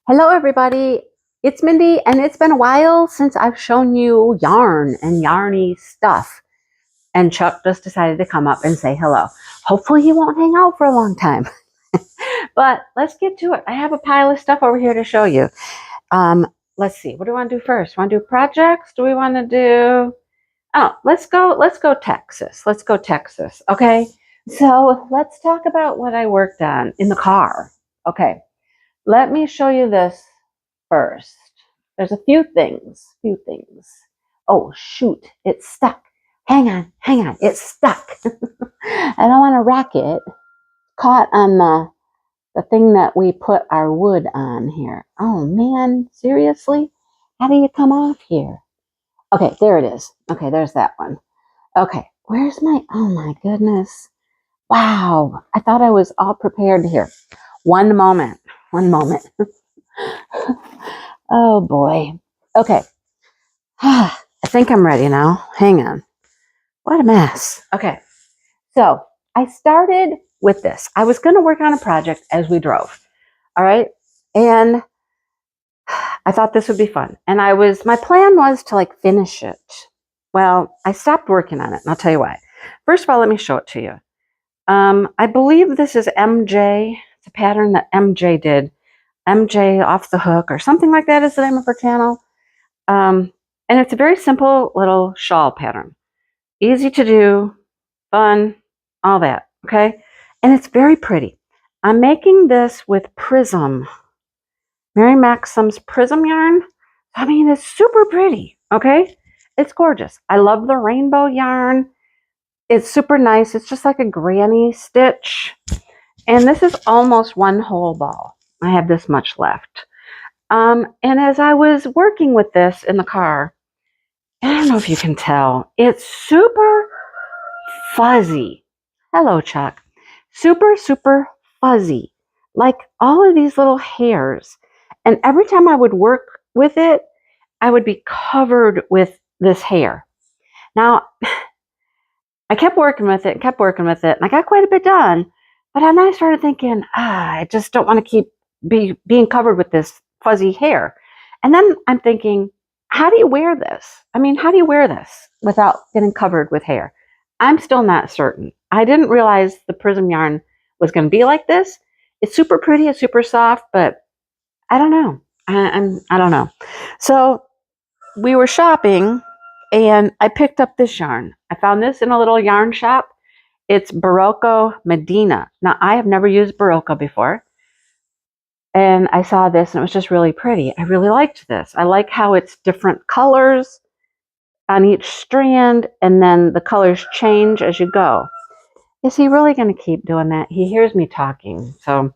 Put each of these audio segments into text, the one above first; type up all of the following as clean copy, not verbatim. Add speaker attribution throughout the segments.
Speaker 1: Hello everybody, it's Mindy and it's been a while since I've shown you yarn and yarny stuff, and Chuck just decided to come up and say hello. Hopefully he won't hang out for a long time. But let's get to it. I have a pile of stuff over here to show you. Let's see, what do we want to do first? Want to do projects? Do we want to do, let's go Texas. Let's go Texas, okay? So let's talk about what I worked on in the car. Okay, let me show you this first. There's a few things. Oh, shoot, it's stuck. Hang on, it's stuck. I don't want to wreck it. Caught on the thing that we put our wood on here. Oh man, seriously? How do you come off here? Okay, there it is. Okay, there's that one. Okay, where's oh my goodness. Wow, I thought I was all prepared here. One moment. Oh boy. Okay. I think I'm ready now. Hang on. What a mess. Okay. So I started with this. I was going to work on a project as we drove. All right. And I thought this would be fun. And my plan was to finish it. Well, I stopped working on it, and I'll tell you why. First of all, let me show it to you. I believe this is MJ. It's a pattern that MJ did. MJ Off the Hook or something like that is the name of her channel. And it's a very simple little shawl pattern. Easy to do, fun, all that, okay? And it's very pretty. I'm making this with Prism. Mary Maxim's Prism yarn. I mean, it's super pretty, okay? It's gorgeous. I love the rainbow yarn. It's super nice. It's just like a granny stitch. And this is almost one whole ball. I have this much left. And as I was working with this in the car, I don't know if you can tell, it's super fuzzy. Hello, Chuck. Super, super fuzzy. Like all of these little hairs. And every time I would work with it, I would be covered with this hair. Now, I kept working with it, and I got quite a bit done. But then I started thinking, I just don't want to keep being covered with this fuzzy hair. And then I'm thinking, how do you wear this? I mean, how do you wear this without getting covered with hair? I'm still not certain. I didn't realize the Prism yarn was going to be like this. It's super pretty, it's super soft, but I don't know. I don't know. So we were shopping, and I picked up this yarn. I found this in a little yarn shop. It's Barocco Medina. Now, I have never used Barocco before. And I saw this, and it was just really pretty. I really liked this. I like how it's different colors on each strand, and then the colors change as you go. Is he really going to keep doing that? He hears me talking. So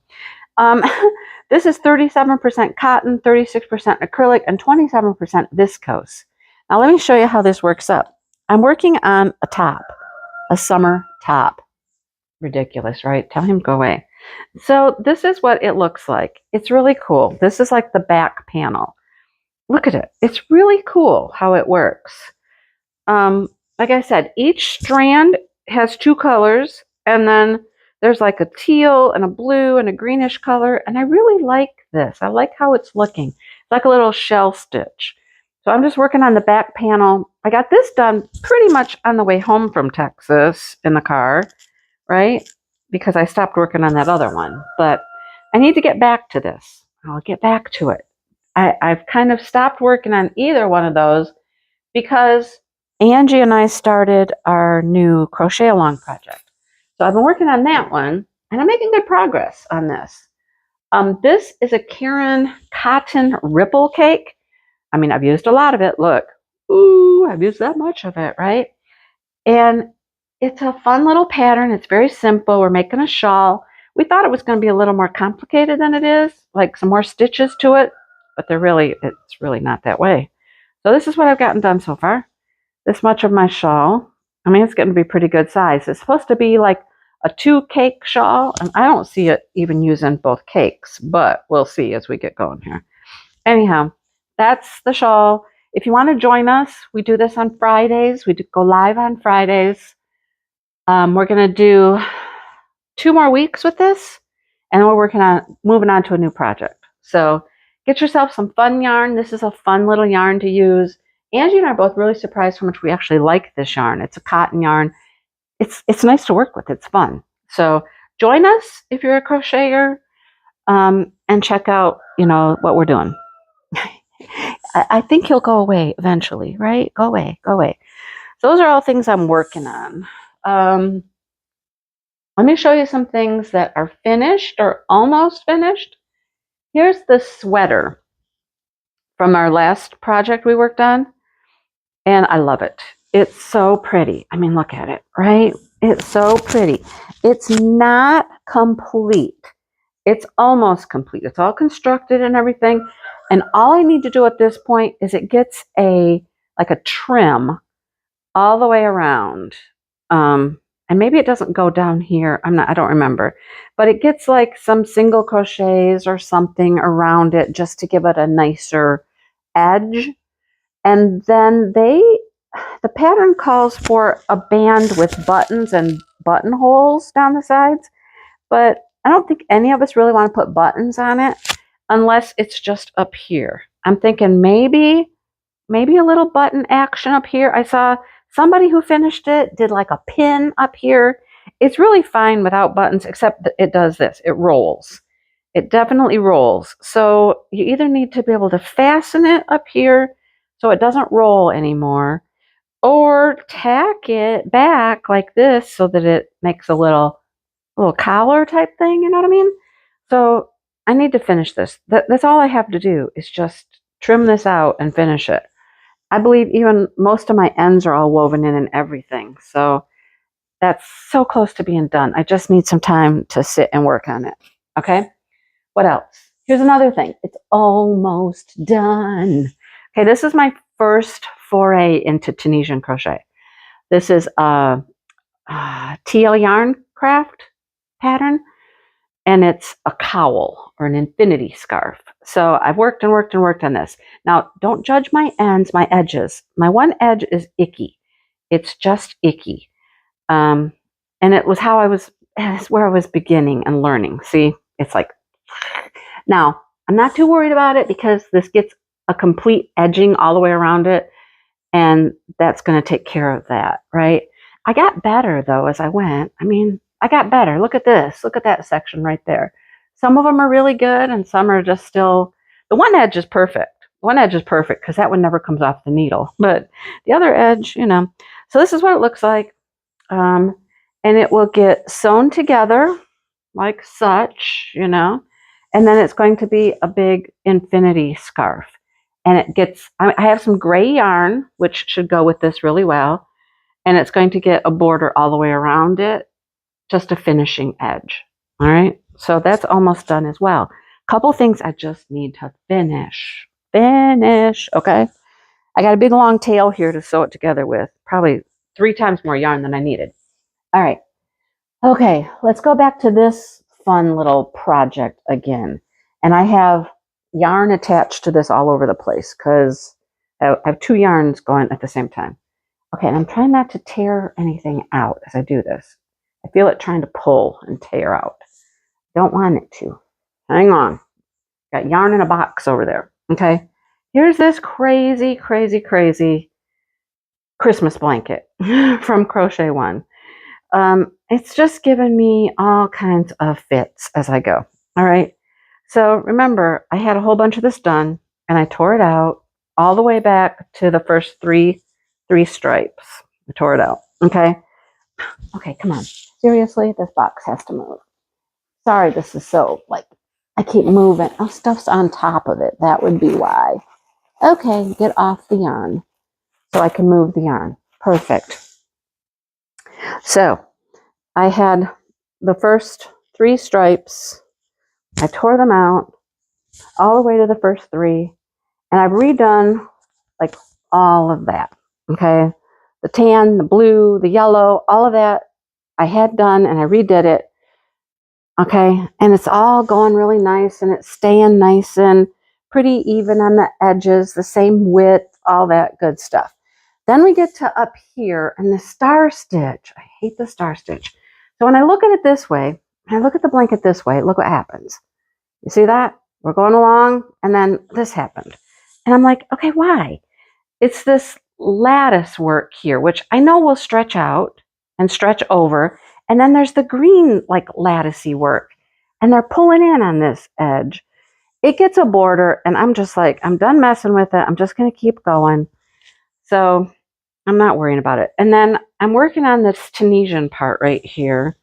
Speaker 1: this is 37% cotton, 36% acrylic, and 27% viscose. Now let me show you how this works up. I'm working on a top, a summer top. Ridiculous, right? Tell him to go away. So this is what it looks like. It's really cool. This is like the back panel. Look at it. It's really cool how it works. Like I said, each strand has two colors, and then there's like a teal and a blue and a greenish color, and I really like this. I like how it's looking. It's like a little shell stitch. So I'm just working on the back panel. I got this done pretty much on the way home from Texas in the car, right? Because I stopped working on that other one. But I need to get back to this. I'll get back to it. I've kind of stopped working on either one of those because Angie and I started our new crochet along project. So I've been working on that one, and I'm making good progress on this. This is a Karen cotton ripple cake. I mean, I've used a lot of it. Look, ooh, I've used that much of it, right? And it's a fun little pattern. It's very simple. We're making a shawl. We thought it was going to be a little more complicated than it is, like some more stitches to it, but it's really not that way. So this is what I've gotten done so far. This much of my shawl. I mean, it's getting to be pretty good size. It's supposed to be like a 2-cake shawl, and I don't see it even using both cakes, but we'll see as we get going here. Anyhow, that's the shawl. If you want to join us, we do this on Fridays. We go live on Fridays. We're going to do 2 more weeks with this, and we're moving on to a new project. So get yourself some fun yarn. This is a fun little yarn to use. Angie and I are both really surprised how much we actually like this yarn. It's a cotton yarn. It's nice to work with. It's fun. So join us if you're a crocheter, and check out, what we're doing. I think he'll go away eventually, right? Go away, go away. So those are all things I'm working on. Let me show you some things that are finished or almost finished. Here's the sweater from our last project we worked on, and I love it. It's so pretty. I mean, look at it, right? It's so pretty. It's not complete. It's almost complete. It's all constructed and everything. And all I need to do at this point is it gets like a trim all the way around. And maybe it doesn't go down here. I don't remember. But it gets like some single crochets or something around it just to give it a nicer edge. And then the pattern calls for a band with buttons and buttonholes down the sides. But I don't think any of us really want to put buttons on it unless it's just up here. I'm thinking maybe a little button action up here. I saw somebody who finished it did like a pin up here. It's really fine without buttons, except that it does this. It rolls. It definitely rolls. So you either need to be able to fasten it up here so it doesn't roll anymore, or tack it back like this so that it makes a little collar type thing, you know what I mean? So I need to finish this. That's all I have to do is just trim this out and finish it. I believe even most of my ends are all woven in and everything. So that's so close to being done. I just need some time to sit and work on it. Okay? What else? Here's another thing. It's almost done. Okay, this is my first foray into Tunisian crochet. This is a TL yarn craft pattern, and it's a cowl or an infinity scarf. So I've worked and worked and worked on this. Now, don't judge my ends, my edges. My one edge is icky. It's just icky. And it was it's where I was beginning and learning. See, it's like, now, I'm not too worried about it because this gets a complete edging all the way around it, and that's going to take care of that, right? I got better, though, as I went. I mean, I got better. Look at this. Look at that section right there. Some of them are really good, and some are just still... The one edge is perfect. One edge is perfect because that one never comes off the needle. But the other edge, So this is what it looks like. And it will get sewn together like such, And then it's going to be a big infinity scarf. And it gets... I have some gray yarn, which should go with this really well. And it's going to get a border all the way around it. Just a finishing edge. All right. So that's almost done as well. Couple things I just need to finish. Okay. I got a big long tail here to sew it together with. Probably 3 times more yarn than I needed. All right. Okay. Let's go back to this fun little project again. And I have yarn attached to this all over the place because I have 2 yarns going at the same time. Okay. And I'm trying not to tear anything out as I do this. I feel it trying to pull and tear out. Don't want it to. Hang on. Got yarn in a box over there. Okay. Here's this crazy, crazy, crazy Christmas blanket from Crochet One. It's just given me all kinds of fits as I go. All right. So remember, I had a whole bunch of this done, and I tore it out all the way back to the first three stripes. I tore it out. Okay. Okay, come on. Seriously, this box has to move. Sorry, this is so, I keep moving. Oh, stuff's on top of it. That would be why. Okay, get off the yarn so I can move the yarn. Perfect. So, I had the first 3 stripes. I tore them out all the way to the first 3. And I've redone, all of that. Okay? The tan, the blue, the yellow, all of that I had done, and I redid it. Okay, and it's all going really nice, and it's staying nice and pretty even on the edges, the same width, all that good stuff. Then we get to up here, and the star stitch. I hate the star stitch. So when I look at it this way, and I look at the blanket this way, look what happens. You see that? we're going along, and then this happened. And I'm like, okay, why? It's this lattice work here, which I know will stretch out and stretch over. And then there's the green, like latticey work. And they're pulling in on this edge. It gets a border, and I'm just like, I'm done messing with it. I'm just going to keep going. So I'm not worrying about it. And then I'm working on this Tunisian part right here.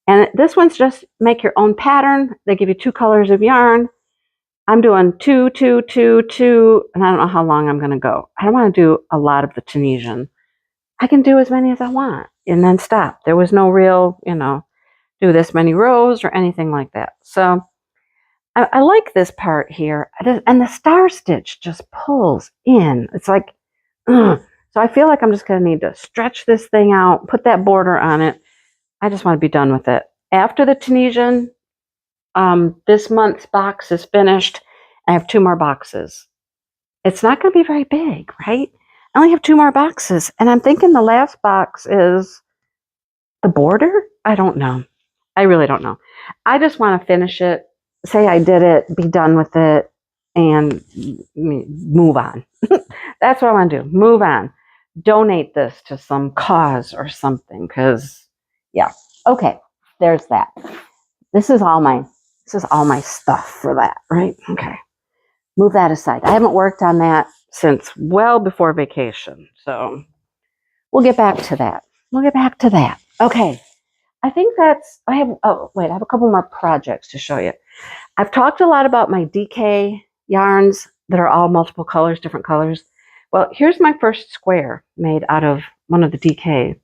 Speaker 1: And this one's just make your own pattern. They give you 2 colors of yarn. I'm doing 2, 2, 2, 2, and I don't know how long I'm going to go. I don't want to do a lot of the Tunisian. I can do as many as I want and then stop. There was no real, do this many rows or anything like that. So I like this part here. And the star stitch just pulls in. It's like, ugh. So I feel like I'm just going to need to stretch this thing out, put that border on it. I just want to be done with it. After the Tunisian, this month's box is finished. I have 2 more boxes. It's not going to be very big, right? I only have 2 more boxes. And I'm thinking the last box is the border? I don't know. I really don't know. I just want to finish it, say I did it, be done with it, and move on. That's what I want to do. Move on. Donate this to some cause or something, because, yeah. Okay, there's that. This is all my stuff for that, right? Okay. Move that aside. I haven't worked on that since well before vacation. So we'll get back to that. Okay. I think I have a couple more projects to show you. I've talked a lot about my DK yarns that are all multiple colors, different colors. Well, here's my first square made out of one of the DK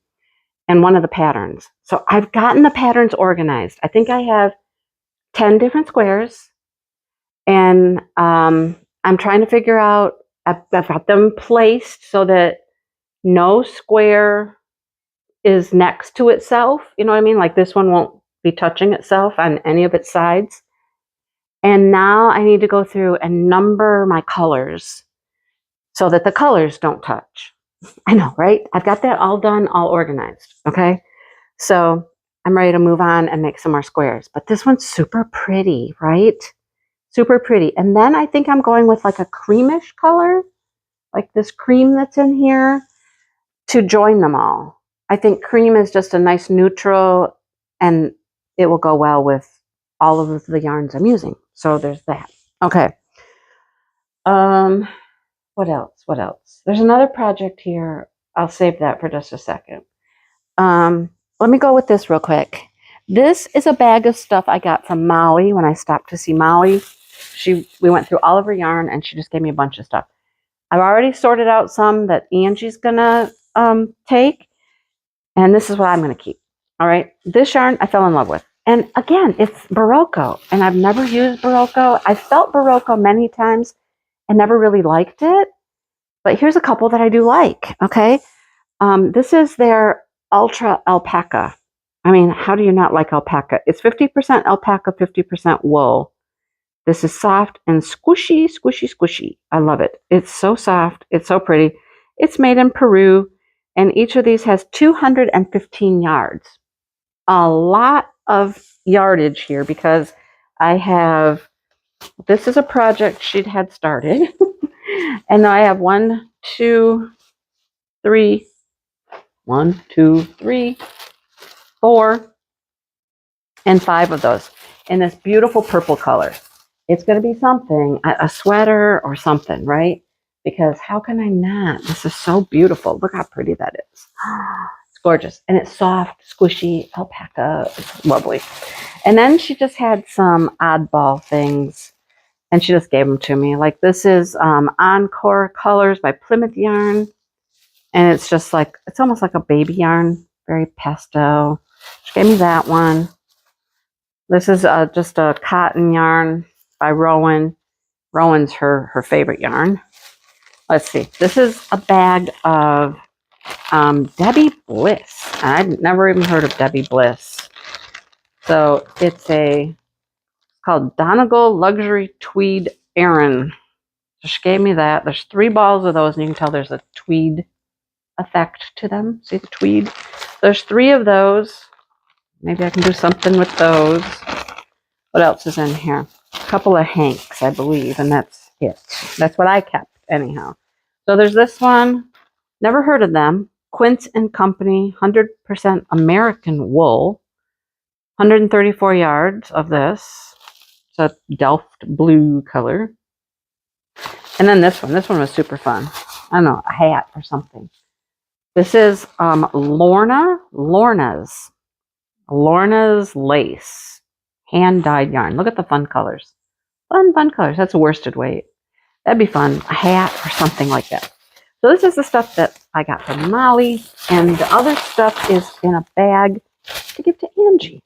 Speaker 1: and one of the patterns. So I've gotten the patterns organized. I think I have 10 different squares, and I'm trying to figure out, I've got them placed so that no square is next to itself. You know what I mean? Like this one won't be touching itself on any of its sides. And now I need to go through and number my colors so that the colors don't touch. I know, right? I've got that all done, all organized. Okay. So I'm ready to move on and make some more squares. But this one's super pretty, right? Super pretty. And then I think I'm going with like a creamish color, like this cream that's in here, to join them all. I think cream is just a nice neutral, and it will go well with all of the yarns I'm using. So there's that. Okay. What else? There's another project here. I'll save that for just a second. Let me go with this real quick. This is a bag of stuff I got from Molly when I stopped to see Molly. We went through all of her yarn, and she just gave me a bunch of stuff. I've already sorted out some that Angie's gonna take, and this is what I'm gonna keep. All right, this yarn I fell in love with, and again, it's Barocco, and I've never used Barocco. I felt Barocco many times and never really liked it, but here's a couple that I do like. Okay, this is their Ultra Alpaca. I mean, how do you not like alpaca? It's 50% alpaca, 50% wool. This is soft and squishy, squishy, squishy. I love it. It's so soft. It's so pretty. It's made in Peru, and each of these has 215 yards. A lot of yardage here because this is a project she'd had started. And I have 1, 2, 3, 4, and 5 of those in this beautiful purple color. It's going to be something, a sweater or something, right? Because how can I not? This is so beautiful. Look how pretty that is. It's gorgeous. And it's soft, squishy, alpaca. It's lovely. And then she just had some oddball things, and she just gave them to me. Like this is Encore Colors by Plymouth Yarn. And it's just like, it's almost like a baby yarn, very pastel. She gave me that one. This is just a cotton yarn by Rowan. Rowan's her favorite yarn. Let's see. This is a bag of Debbie Bliss. I'd never even heard of Debbie Bliss. So it's called Donegal Luxury Tweed Aran. So she gave me that. There's 3 balls of those, and you can tell there's a tweed effect to them. See the tweed? There's 3 of those. Maybe I can do something with those. What else is in here? couple of Hanks, I believe, and that's it. That's what I kept anyhow. So there's this one. Never heard of them. Quince and Company, 100% American wool. 134 yards of this. It's a Delft blue color. And then this one. This one was super fun. I don't know, a hat or something. This is Lorna's lace. Hand-dyed yarn. Look at the fun colors. Fun colors. That's a worsted weight. That'd be fun. A hat or something like that. So this is the stuff that I got from Molly. And the other stuff is in a bag to give to Angie.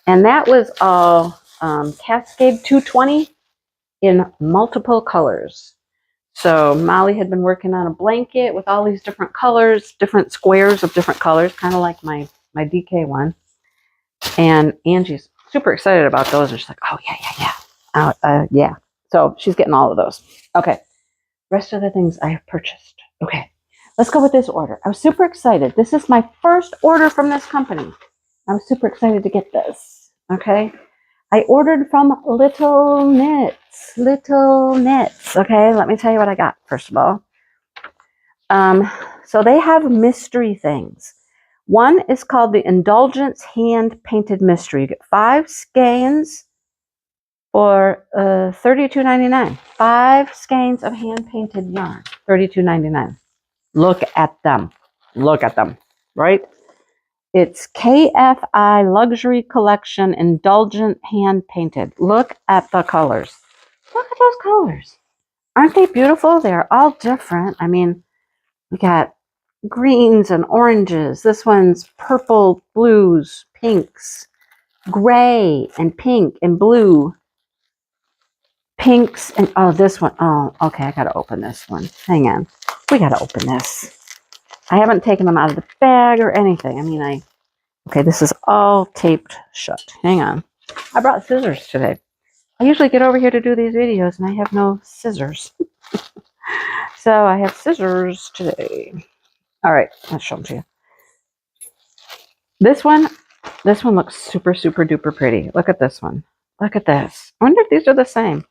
Speaker 1: And that was all Cascade 220 in multiple colors. So Molly had been working on a blanket with all these different colors, different squares of different colors, kind of like my DK one. And Angie's super excited about those. And she's like, oh, yeah. Yeah. So she's getting all of those. Okay. Rest of the things I have purchased. Okay. Let's go with this order. I was super excited. This is my first order from this company. I was super excited to get this. Okay. I ordered from Little Knits. Okay. Let me tell you what I got, first of all. So they have mystery things. One is called the Indulgence Hand Painted Mystery. You get 5 skeins for $32.99. 5 skeins of hand painted yarn, $32.99. Look at them. Right? It's KFI Luxury Collection Indulgent Hand Painted. Look at the colors. Look at those colors. Aren't they beautiful? They're all different. I mean, we got greens and oranges. This one's purple, blues, pinks, gray and pink and blue. Pinks and, oh, this one. Oh, okay, I got to open this one. Hang on. We got to open this. I haven't taken them out of the bag or anything. I mean, okay, this is all taped shut. Hang on. I brought scissors today. I usually get over here to do these videos and I have no scissors. So I have scissors today. All right, let's show them to you. This one looks super duper pretty. Look at this one. Look at this. I wonder if these are the same.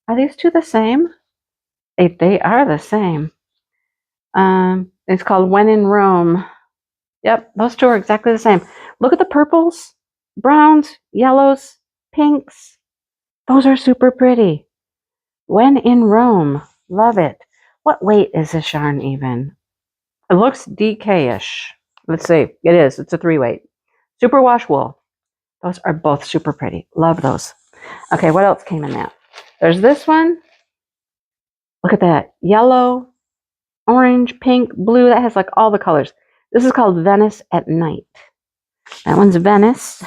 Speaker 1: Are these two the same? They are the same. It's called When in Rome. Yep, those two are exactly the same. Look at the purples, browns, yellows, pinks. Those are super pretty. When in Rome. Love it. What weight is this yarn even? It looks DK-ish. Let's see. It is. It's a 3-weight. Superwash wool. Those are both super pretty. Love those. Okay, what else came in that? There's this one. Look at that. Yellow, orange, pink, blue. That has like all the colors. This is called Venice at Night. That one's Venice.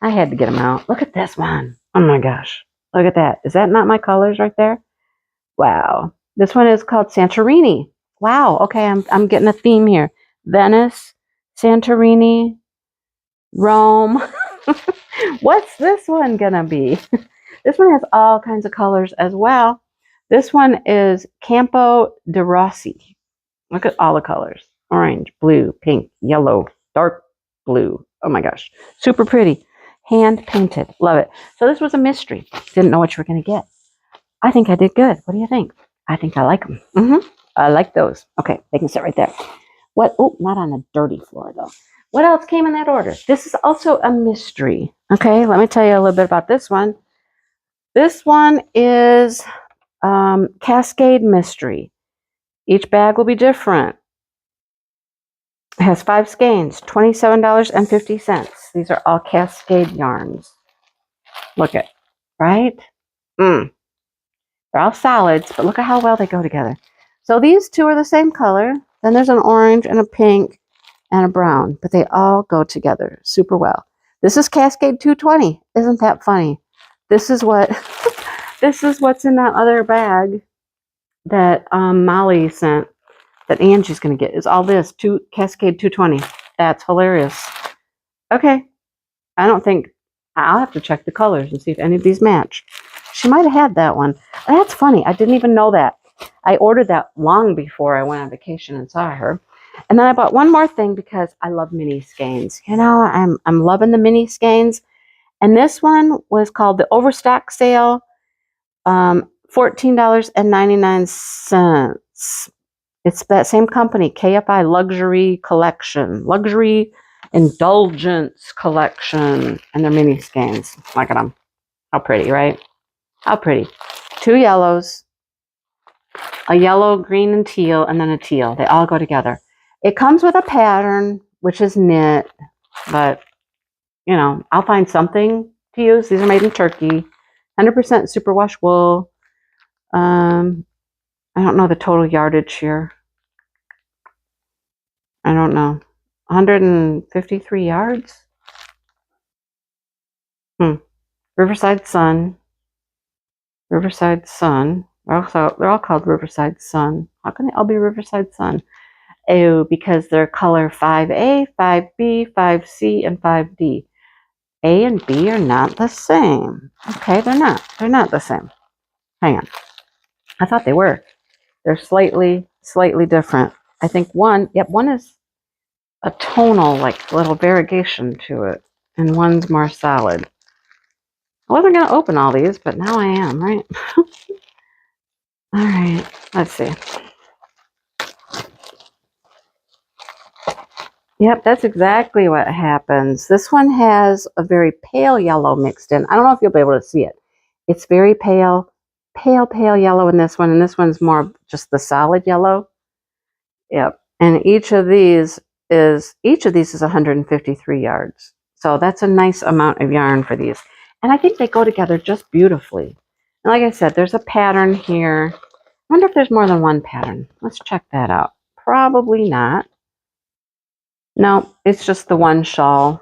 Speaker 1: I had to get them out. Look at this one. Oh my gosh. Look at that. Is that not my colors right there? Wow. This one is called Santorini. Wow. Okay, I'm getting a theme here. Venice, Santorini, Rome. What's this one gonna be? This one has all kinds of colors as well. This one is Campo de Rossi. Look at all the colors. Orange, blue, pink, yellow, dark blue. Oh my gosh. Super pretty. Hand painted. Love it. So this was a mystery. Didn't know what you were going to get. I think I did good. What do you think? I think I like them. I like those. Okay, they can sit right there. What? Oh, not on a dirty floor though. What else came in that order? This is also a mystery. Okay, let me tell you a little bit about this one. This one is Cascade Mystery. Each bag will be different. It has 5 skeins, $27.50. These are all Cascade yarns. Look at, right? They're all solids, but look at how well they go together. So these two are the same color. Then there's an orange and a pink and a brown, but they all go together super well. This is Cascade 220. Isn't that funny? This is what this is what's in that other bag that Molly sent that Angie's going to get. Is all this Cascade 220. That's hilarious. Okay. I don't think I'll have to check the colors and see if any of these match. She might have had that one. That's funny. I didn't even know that. I ordered that long before I went on vacation and saw her. And then I bought one more thing because I love mini skeins. You know, I'm loving the mini skeins. And this one was called the Overstock Sale, $14.99. It's that same company, KFI Luxury Collection, Luxury Indulgence Collection, and they're mini skeins. Look at them. How pretty, right? How pretty. 2 yellows, a yellow, green, and teal, and then a teal. They all go together. It comes with a pattern, which is knit, but, you know, I'll find something to use. These are made in Turkey, 100% superwash wool. I don't know the total yardage here. I don't know. 153 yards? Riverside Sun. Riverside Sun. They're all called Riverside Sun. How can they all be Riverside Sun? Oh, because they're color 5A, 5B, 5C, and 5D. A and B are not the same. Okay, they're not. They're not the same. Hang on. I thought they were. They're slightly different. I think one is a tonal, like little variegation to it, and one's more solid. I wasn't going to open all these, but now I am, right? All right, let's see. Yep, that's exactly what happens. This one has a very pale yellow mixed in. I don't know if you'll be able to see it. It's very pale yellow in this one, and this one's more just the solid yellow. Yep, and each of these is 153 yards. So that's a nice amount of yarn for these. And I think they go together just beautifully. And like I said, there's a pattern here. I wonder if there's more than one pattern. Let's check that out. Probably not. No, it's just the one shawl.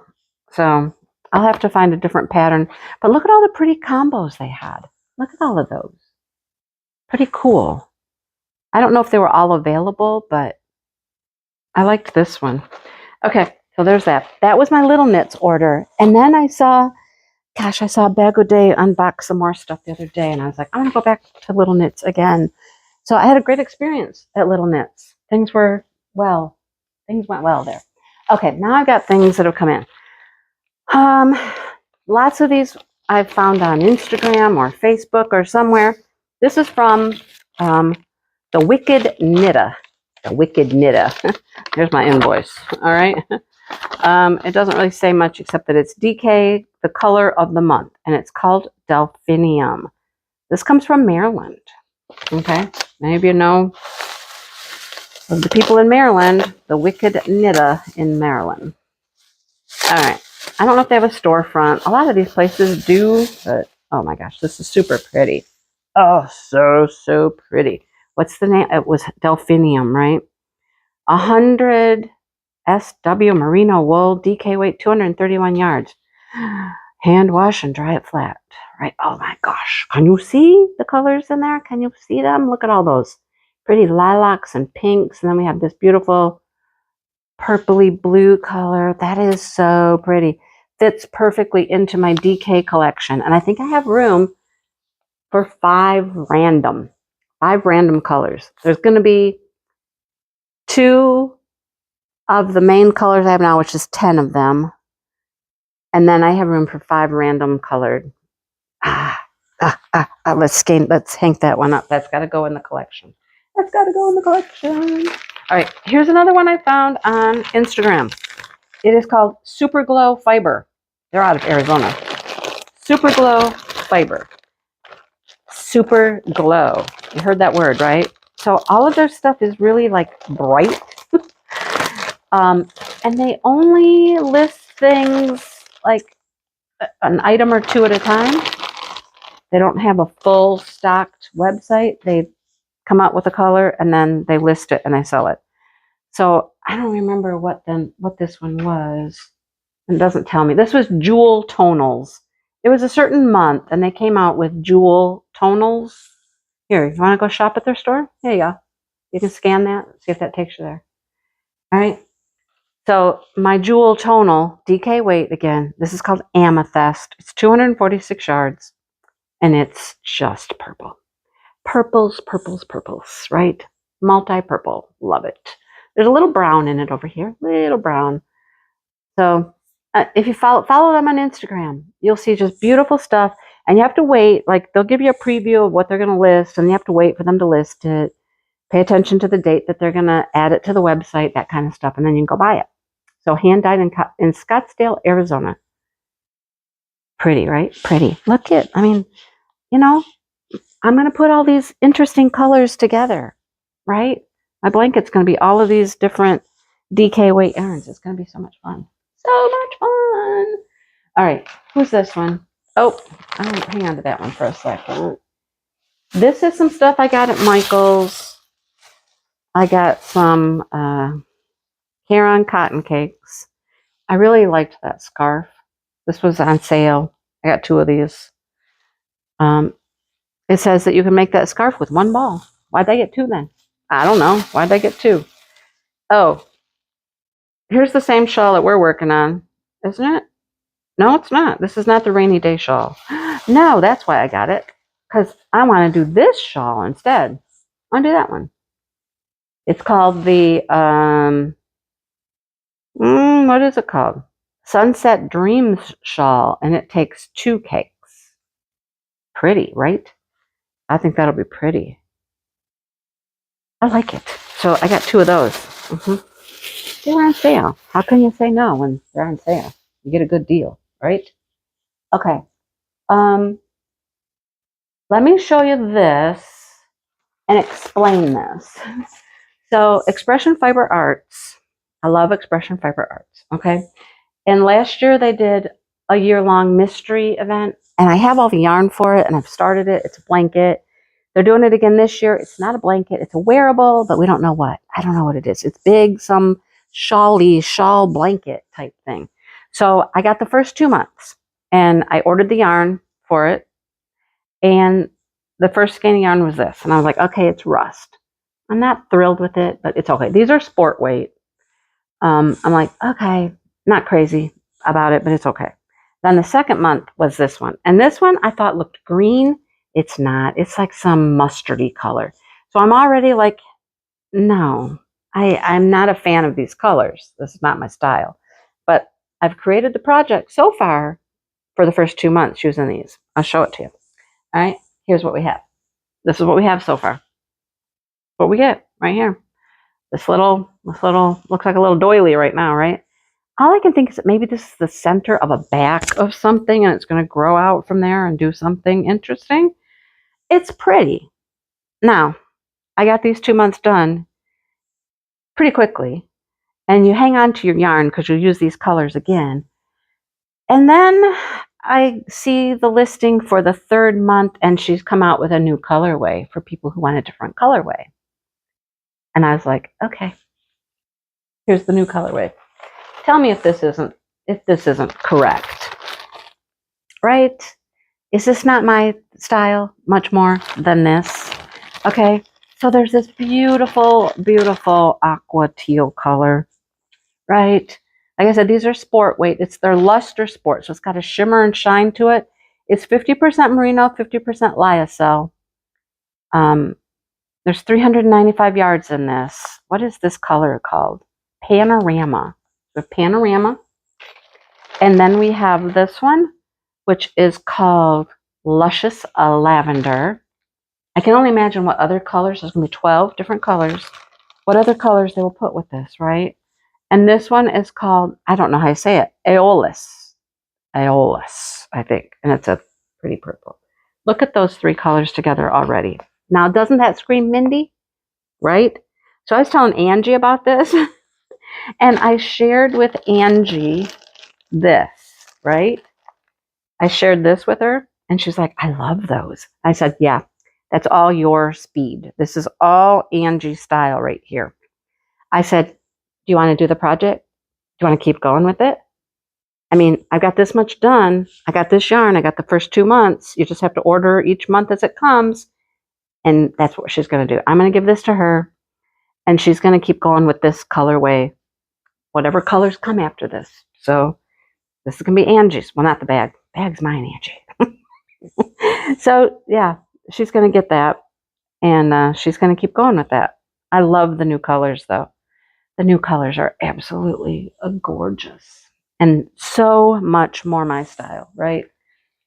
Speaker 1: So I'll have to find a different pattern. But look at all the pretty combos they had. Look at all of those. Pretty cool. I don't know if they were all available, but I liked this one. Okay, so there's that. That was my Little Knits order. And then I saw Bag O' Day unbox some more stuff the other day. And I was like, I'm going to go back to Little Knits again. So I had a great experience at Little Knits. Things went well there. Okay, now I've got things that have come in. Lots of these I've found on Instagram or Facebook or somewhere. This is from the Wicked Knitta. The Wicked Knitta. Here's my invoice. All right. It doesn't really say much except that it's DK, the color of the month, and it's called Delphinium. This comes from Maryland. Okay, many of you know of the people in Maryland, the Wicked Knitta in Maryland. All right. I don't know if they have a storefront. A lot of these places do, but oh my gosh, this is super pretty. Oh, so pretty. What's the name? It was Delphinium, right? 100 SW merino wool, DK weight, 231 yards. Hand wash and dry it flat, right? Oh my gosh. Can you see the colors in there? Can you see them? Look at all those pretty lilacs and pinks. And then we have this beautiful purpley blue color. That is so pretty. Fits perfectly into my DK collection. And I think I have room for 5 random colors. There's going to be 2 of the main colors I have now, which is 10 of them. And then I have room for 5 random colored. Let's hang that one up. That's got to go in the collection. That's got to go in the collection. All right, here's another one I found on Instagram. It is called Super Glow Fiber. They're out of Arizona. Super Glow Fiber. Super Glow. You heard that word, right? So all of their stuff is really like bright. And they only list things like an item or 2 at a time. They don't have a full stocked website. They come out with a color and then they list it and they sell it. So I don't remember what this one was. It doesn't tell me. This was Jewel Tonals. It was a certain month and they came out with Jewel Tonals. Here, you want to go shop at their store? Here you go. You can scan that, see if that takes you there. All right. So my Jewel Tonal, DK weight again, this is called Amethyst. It's 246 yards and it's just purple. Purples, right? Multi-purple. Love it. There's a little brown in it over here. Little brown. So, if you follow them on Instagram, you'll see just beautiful stuff. And you have to wait. Like they'll give you a preview of what they're going to list, and you have to wait for them to list it. Pay attention to the date that they're going to add it to the website, that kind of stuff, and then you can go buy it. So hand dyed in Scottsdale, Arizona. Pretty, right? Pretty. Look at, I mean, you know, I'm going to put all these interesting colors together, right? My blanket's going to be all of these different DK weight yarns. It's going to be so much fun. So much fun. All right. Who's this one? Oh, hang on to that one for a second. This is some stuff I got at Michael's. I got some Heron cotton cakes. I really liked that scarf. This was on sale. I got 2 of these. It says that you can make that scarf with 1 ball. Why'd I get 2 then? I don't know. Why'd I get 2? Oh, here's the same shawl that we're working on, isn't it? No, it's not. This is not the rainy day shawl. No, that's why I got it. Because I want to do this shawl instead. I want to do that one. It's called the, what is it called? Sunset Dreams shawl, and it takes 2 cakes. Pretty, right? I think that'll be pretty. I like it. So I got 2 of those. They're on sale. How can you say no when they're on sale? You get a good deal, right? Okay. Let me show you this and explain this. So Expression Fiber Arts. I love Expression Fiber Arts. Okay. And last year they did a year-long mystery event, and I have all the yarn for it, and I've started it. It's a blanket. They're doing it again this year. It's not a blanket. It's a wearable, but we don't know what. I don't know what it is. It's big, some shawl blanket type thing. So I got the first 2 months, and I ordered the yarn for it. And the first skein of yarn was this. And I was like, okay, it's rust. I'm not thrilled with it, but it's okay. These are sport weight. I'm like, okay, not crazy about it, but it's okay. Then the second month was this one. And this one I thought looked green. It's not. It's like some mustardy color. So I'm already like, no, I'm not a fan of these colors. This is not my style. But I've created the project so far for the first 2 months using these. I'll show it to you. All right, here's what we have. This is what we have so far. What we get right here. This little looks like a little doily right now, right? All I can think is that maybe this is the center of a back of something, and it's going to grow out from there and do something interesting. It's pretty. Now, I got these 2 months done pretty quickly, and you hang on to your yarn because you'll use these colors again. And then I see the listing for the 3rd month, and she's come out with a new colorway for people who want a different colorway. And I was like, okay, here's the new colorway. Tell me if this isn't correct, right? Is this not my style much more than this? Okay, so there's this beautiful, beautiful aqua teal color, right? Like I said, these are sport weight. They're luster sport, so it's got a shimmer and shine to it. It's 50% merino, 50% lyocell. There's 395 yards in this. What is this color called? Panorama. The Panorama. And then we have this one, which is called Luscious Lavender. I can only imagine what other colors. There's going to be 12 different colors. What other colors they will put with this, right? And this one is called, I don't know how you say it, Aeolus. Aeolus, I think. And it's a pretty purple. Look at those 3 colors together already. Now, doesn't that scream Mindy? Right? So I was telling Angie about this. And I shared with Angie this, right? I shared this with her. And she's like, I love those. I said, yeah, that's all your speed. This is all Angie style right here. I said, do you want to do the project? Do you want to keep going with it? I mean, I've got this much done. I got this yarn. I got the first 2 months. You just have to order each month as it comes. And that's what she's going to do. I'm going to give this to her. And she's going to keep going with this colorway, whatever colors come after this. So this is going to be Angie's. Well, not the bag. Bag's mine, Angie. So, yeah, she's going to get that. And she's going to keep going with that. I love the new colors, though. The new colors are absolutely gorgeous. and so much more my style, right?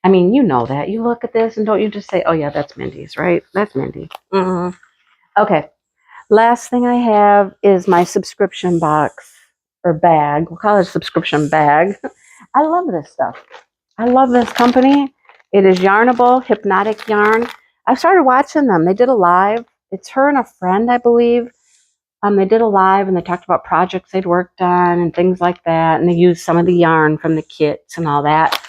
Speaker 1: I mean, you know that. You look at this and don't you just say, oh yeah, that's Mindy's, right? That's Mindy. Okay. Last thing I have is my subscription box or bag. We'll call it a subscription bag. I love this stuff. I love this company. It is Yarnable, Hypnotic Yarn. I started watching them. They did a live. It's her and a friend, I believe. They did a live and they talked about projects they'd worked on and things like that. And they used some of the yarn from the kits and all that.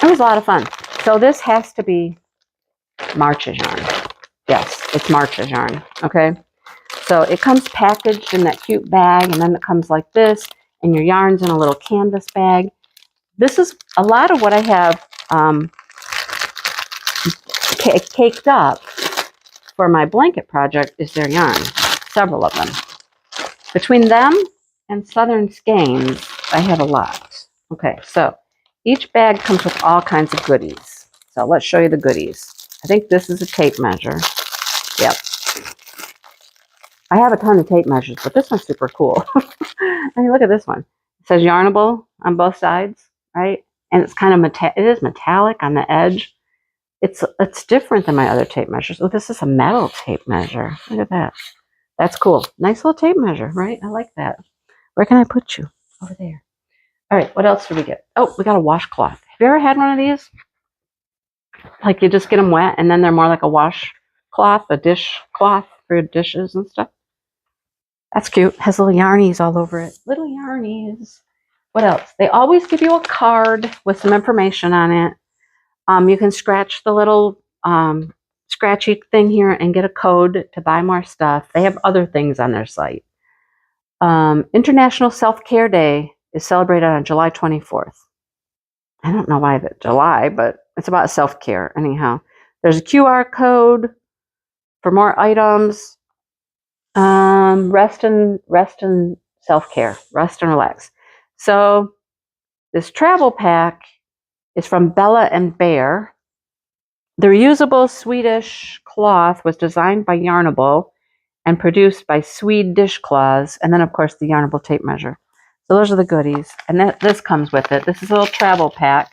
Speaker 1: It was a lot of fun. So this has to be March's yarn. Yes, it's March's yarn. Okay. So it comes packaged in that cute bag, and then it comes like this, and your yarn's in a little canvas bag. This is a lot of what I have caked up for my blanket project is their yarn, several of them. Between them and Southern Skeins, I have a lot. Okay, so each bag comes with all kinds of goodies. So let's show you the goodies. I think this is a tape measure. Yep. I have a ton of tape measures, but this one's super cool. I mean, look at this one. It says Yarnable on both sides, right? And it's kind of it is metallic on the edge. It's different than my other tape measures. Oh, this is a metal tape measure. Look at that. That's cool. Nice little tape measure, right? I like that. Where can I put you? Over there. All right, what else did we get? Oh, we got a washcloth. Have you ever had one of these? Like you just get them wet and then they're more like a washcloth, a dishcloth for your dishes and stuff. That's cute. Has little yarnies all over it. Little yarnies. What else? They always give you a card with some information on it. You can scratch the little scratchy thing here and get a code to buy more stuff. They have other things on their site. International Self-Care Day is celebrated on July 24th. I don't know why that July, but it's about self-care anyhow. There's a QR code for more items. Rest and self-care, rest and relax. So this travel pack is from Bella and Bear. The reusable Swedish cloth was designed by Yarnable and produced by Swede Dishcloths, and then of course the Yarnable tape measure. So those are the goodies, and this comes with it. This is a little travel pack.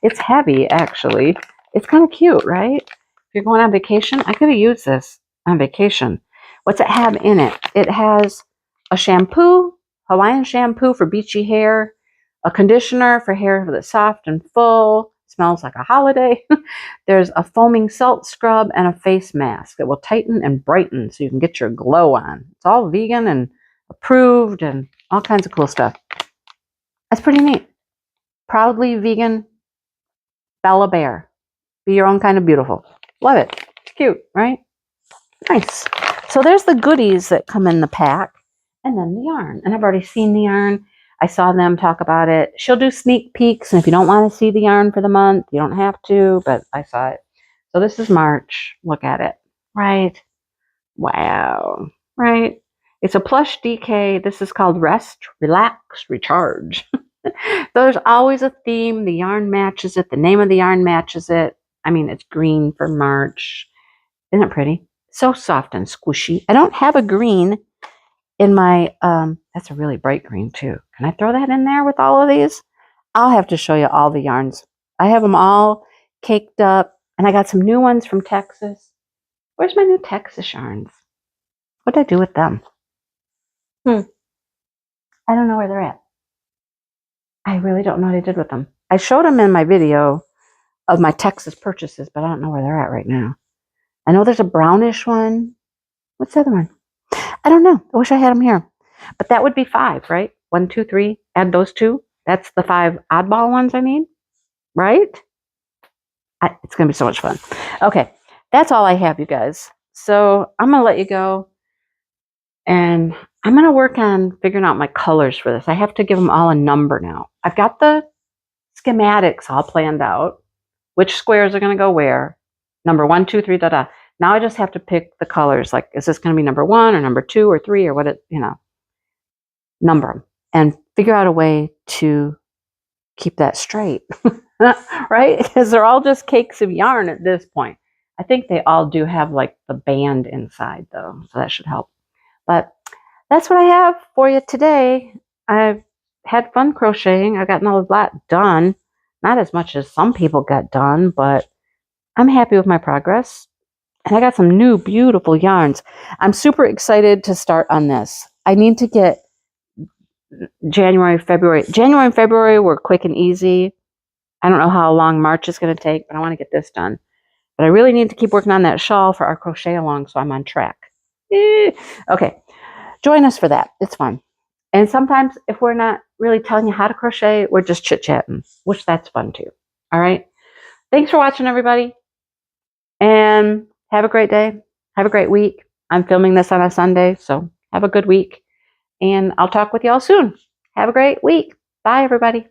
Speaker 1: It's heavy, actually. It's kind of cute, right? If you're going on vacation, I could have used this on vacation. What's it have in it? It has a shampoo, Hawaiian shampoo for beachy hair, a conditioner for hair that's soft and full, smells like a holiday. There's a foaming salt scrub and a face mask that will tighten and brighten so you can get your glow on. It's all vegan and approved and all kinds of cool stuff. That's pretty neat. Proudly vegan Bella Bear. Be your own kind of beautiful. Love it. It's cute, right? Nice. So there's the goodies that come in the pack, and then the yarn. And I've already seen the yarn. I saw them talk about it. She'll do sneak peeks, and if you don't want to see the yarn for the month, you don't have to, but I saw it. So this is March. Look at it. Right? Wow. Right? It's a plush DK. This is called Rest, Relax, Recharge. There's always a theme. The yarn matches it. The name of the yarn matches it. I mean, it's green for March. Isn't it pretty? So soft and squishy. I don't have a green in my, that's a really bright green too. Can I throw that in there with all of these? I'll have to show you all the yarns. I have them all caked up, and I got some new ones from Texas. Where's my new Texas yarns? What did I do with them? I don't know where they're at. I really don't know what I did with them. I showed them in my video of my Texas purchases, but I don't know where they're at right now. I know there's a brownish one. What's the other one? I don't know. I wish I had them here. But that would be 5, right? 1, 2, 3. Add those 2. That's the 5 oddball ones I need, right? It's going to be so much fun. Okay, that's all I have, you guys. So I'm going to let you go. And I'm going to work on figuring out my colors for this. I have to give them all a number now. I've got the schematics all planned out. Which squares are going to go where. Number 1, 2, 3, da, da. Now I just have to pick the colors. Like, is this going to be number 1 or number 2 or 3 or what it, number them. And figure out a way to keep that straight. Right? Because they're all just cakes of yarn at this point. I think they all do have like the band inside though. So that should help. But that's what I have for you today. I've had fun crocheting. I got a lot done. Not as much as some people got done, but I'm happy with my progress. And I got some new beautiful yarns. I'm super excited to start on this. I need to get January and February were quick and easy. I don't know how long March is going to take, but I want to get this done. But I really need to keep working on that shawl for our crochet along so I'm on track. Okay, join us for that. It's fun. And sometimes if we're not really telling you how to crochet, we're just chit-chatting, which that's fun too. All right. Thanks for watching, everybody. And have a great day. Have a great week. I'm filming this on a Sunday, so have a good week. And I'll talk with y'all soon. Have a great week. Bye, everybody.